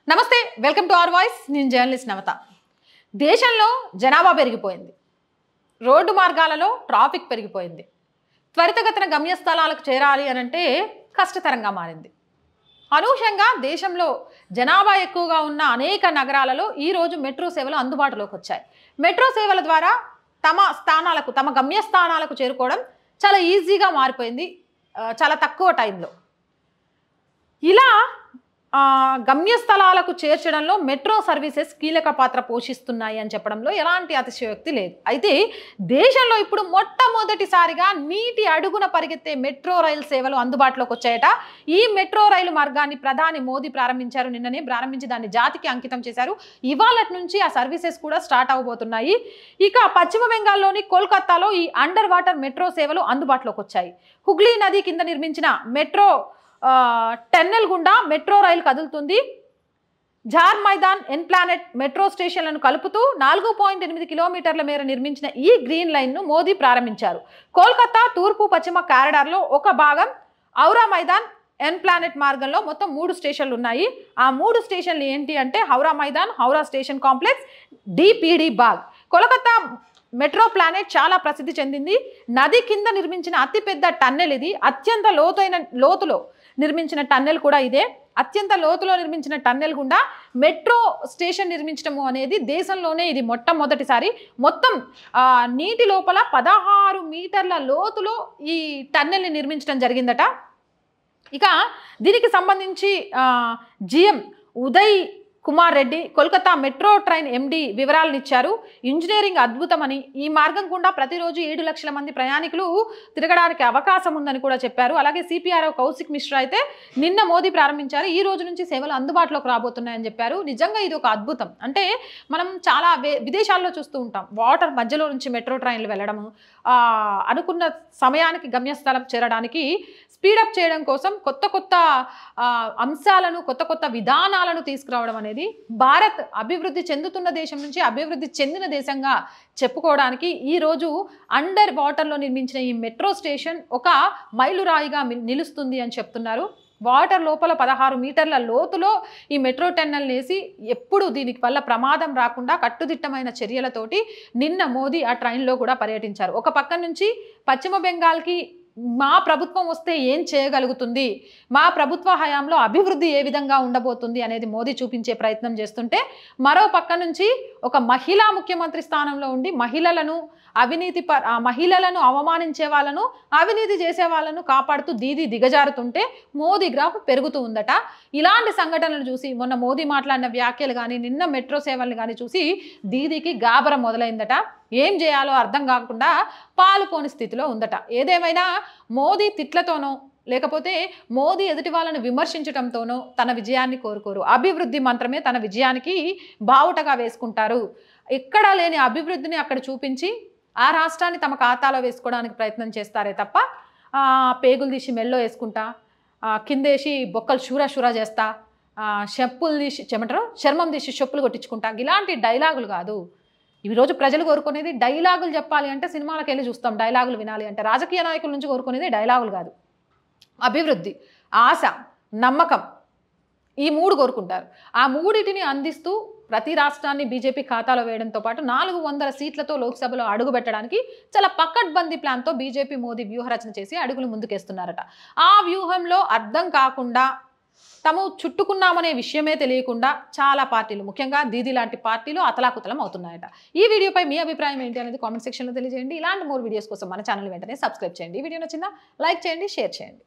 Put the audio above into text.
నమస్తే, welcome to our voice. నేను journalist నవత. దేశంలో జనాభా పెరిగిపోయింది, రోడ్డు మార్గాలలో ట్రాఫిక్ పెరిగిపోయింది, త్వరితగతిన గమ్యస్థలాలకు చేరాలి అనంటే కష్టతరంగా మారింది. అనూహ్యంగా దేశంలో జనాభా ఎక్కువగా ఉన్న అనేక నగరాలలో ఈరోజు మెట్రో సేవలు అందుబాటులోకి వచ్చాయి. మెట్రో సేవల ద్వారా తమ గమ్యస్థానాలకు చేరుకోవడం చాలా ఈజీగా మారిపోయింది, చాలా తక్కువ టైంలో. ఇలా గమ్యస్థలాలకు చేర్చడంలో మెట్రో సర్వీసెస్ కీలక పాత్ర పోషిస్తున్నాయి అని చెప్పడంలో ఎలాంటి అతిశయోక్తి లేదు. అయితే దేశంలో ఇప్పుడు మొట్టమొదటిసారిగా నీటి అడుగున పరిగెత్తే మెట్రో రైలు సేవలు అందుబాటులోకి వచ్చాయట. ఈ మెట్రో రైలు మార్గాన్ని ప్రధాని మోదీ ప్రారంభించారు. నిన్ననే ప్రారంభించి దాన్ని జాతికి అంకితం చేశారు. ఇవాళ నుంచి ఆ సర్వీసెస్ కూడా స్టార్ట్ అవబోతున్నాయి. ఇక పశ్చిమ బెంగాల్లోని కోల్కతాలో ఈ అండర్ వాటర్ మెట్రో సేవలు అందుబాటులోకి వచ్చాయి. హుగ్లీ నది కింద నిర్మించిన మెట్రో టన్నెల్ గుండా మెట్రో రైలు కదులుతుంది. జార్ మైదాన్, ఎన్ ప్లానెట్ మెట్రో స్టేషన్లను కలుపుతూ 4.8 కిలోమీటర్ల మేర నిర్మించిన ఈ గ్రీన్ లైన్ను మోదీ ప్రారంభించారు. కోల్కతా తూర్పు పశ్చిమ కారిడార్లో ఒక భాగం ఔరా మైదాన్, ఎన్ ప్లానెట్ మార్గంలో మొత్తం 3 స్టేషన్లు ఉన్నాయి. ఆ 3 స్టేషన్లు ఏంటి అంటే హౌరా మైదాన్, హౌరా స్టేషన్ కాంప్లెక్స్, డిపిడి బాగ్. కోల్కతా మెట్రో ప్లానెట్ చాలా ప్రసిద్ధి చెందింది. నది కింద నిర్మించిన అతిపెద్ద టన్నెల్ ఇది. అత్యంత లోతులో నిర్మించిన టన్నెల్ కూడా ఇదే. అత్యంత లోతులో నిర్మించిన టన్నెల్ గుండా మెట్రో స్టేషన్ నిర్మించడము అనేది దేశంలోనే ఇది మొట్టమొదటిసారి. మొత్తం నీటి లోపల 16 మీటర్ల లోతులో ఈ టన్నెల్ని నిర్మించడం జరిగిందట. ఇక దీనికి సంబంధించి GM Uday Kumar Reddy Kolkata metro train MD వివరాలను ఇచ్చారు. ఇంజనీరింగ్ అద్భుతమని, ఈ మార్గం గుండా ప్రతిరోజు 7 లక్షల మంది ప్రయాణికులు తిరగడానికి అవకాశం ఉందని కూడా చెప్పారు. అలాగే సిపిఆర్ఓ కౌశిక్ మిశ్రా అయితే నిన్న మోదీ ప్రారంభించారు. ఈ రోజు నుంచి సేవలు అందుబాటులోకి రాబోతున్నాయని చెప్పారు. నిజంగా ఇది ఒక అద్భుతం. అంటే మనం చాలా విదేశాల్లో చూస్తూ ఉంటాం, వాటర్ మధ్యలో నుంచి మెట్రో ట్రైన్లు వెళ్ళడము, అనుకున్న సమయానికి గమ్యస్థలం చేరడానికి స్పీడప్ చేయడం కోసం కొత్త కొత్త అంశాలను, కొత్త కొత్త విధానాలను తీసుకురావడం అనేది భారత్ అభివృద్ధి చెందుతున్న దేశం నుంచి అభివృద్ధి చెందిన దేశంగా చెప్పుకోవడానికి ఈరోజు అండర్ వాటర్లో నిర్మించిన ఈ మెట్రో స్టేషన్ ఒక మైలురాయిగా నిలుస్తుంది అని చెప్తున్నారు. వాటర్ లోపల 16 మీటర్ల లోతులో ఈ మెట్రో టన్నెల్ వేసి ఎప్పుడు దీనికి వల్ల ప్రమాదం రాకుండా కట్టుదిట్టమైన చర్యలతోటి నిన్న మోదీ ఆ ట్రైన్లో కూడా పర్యటించారు. ఒక పక్క నుంచి పశ్చిమ బెంగాల్కి మా ప్రభుత్వం వస్తే ఏం చేయగలుగుతుంది, మా ప్రభుత్వ హయాంలో అభివృద్ధి ఏ విధంగా ఉండబోతుంది అనేది మోదీ చూపించే ప్రయత్నం చేస్తుంటే, మరో పక్క నుంచి ఒక మహిళా ముఖ్యమంత్రి స్థానంలో ఉండి మహిళలను అవమానించే వాళ్ళను, అవినీతి చేసే వాళ్ళను కాపాడుతూ దిగజారుతుంటే మోదీ గ్రాఫ్ పెరుగుతూ ఉందట. ఇలాంటి సంఘటనలు చూసి మొన్న మోదీ మాట్లాడిన వ్యాఖ్యలు కానీ, నిన్న మెట్రో సేవల్ని కానీ చూసి దీదీకి గాబరం మొదలైందట. ఏం చేయాలో అర్థం కాకుండా పాలుపోని స్థితిలో ఉందట. ఏదేమైనా మోదీ తిట్లతోనో లేకపోతే మోదీ ఎదుటి వాళ్ళని విమర్శించడంతోనో తన విజయాన్ని కోరుకోరు. అభివృద్ధి మంత్రమే తన విజయానికి బావుటగా వేసుకుంటారు. ఎక్కడా లేని అభివృద్ధిని అక్కడ చూపించి ఆ రాష్ట్రాన్ని తమ ఖాతాలో వేసుకోవడానికి ప్రయత్నం చేస్తారే తప్ప పేగులు తీసి మెల్లో వేసుకుంటా, కిందేసి బొక్కలు షూరా చేస్తా, చెప్పులు తీసి చర్మం తీసి చెప్పులు కొట్టించుకుంటా, ఇలాంటి డైలాగులు కాదు. ఈరోజు ప్రజలు కోరుకునేది డైలాగులు. చెప్పాలి అంటే సినిమాలకు వెళ్ళి చూస్తాం, డైలాగులు వినాలి అంటే. రాజకీయ నాయకుల నుంచి కోరుకునేది డైలాగులు కాదు, అభివృద్ధి, ఆశ, నమ్మకం, ఈ 3 కోరుకుంటారు. ఆ 3టిని అందిస్తూ ప్రతి రాష్ట్రాన్ని బీజేపీ ఖాతాలో వేయడంతో పాటు 400 సీట్లతో లోక్సభలో అడుగు పెట్టడానికి చాలా పకడ్బందీ ప్లాన్తో బీజేపీ మోదీ వ్యూహరచన చేసి అడుగులు ముందుకేస్తున్నారట. ఆ వ్యూహంలో అర్థం కాకుండా తాము చుట్టుకున్నామనే విషయమే తెలియకుండా చాలా పార్టీలు, ముఖ్యంగా దీదీ లాంటి పార్టీలు అతలాకుతలం అవుతున్నాయట. ఈ వీడియోపై మీ అభిప్రాయం ఏంటి అనేది కామెంట్ సెక్షన్లో తెలియజేయండి. ఇలాంటి మోర్ వీడియోస్ కోసం మన ఛానల్ వెంటనే సబ్స్క్రైబ్ చేయండి. ఈ వీడియో నచ్చిందా లైక్ చేయండి, షేర్ చేయండి.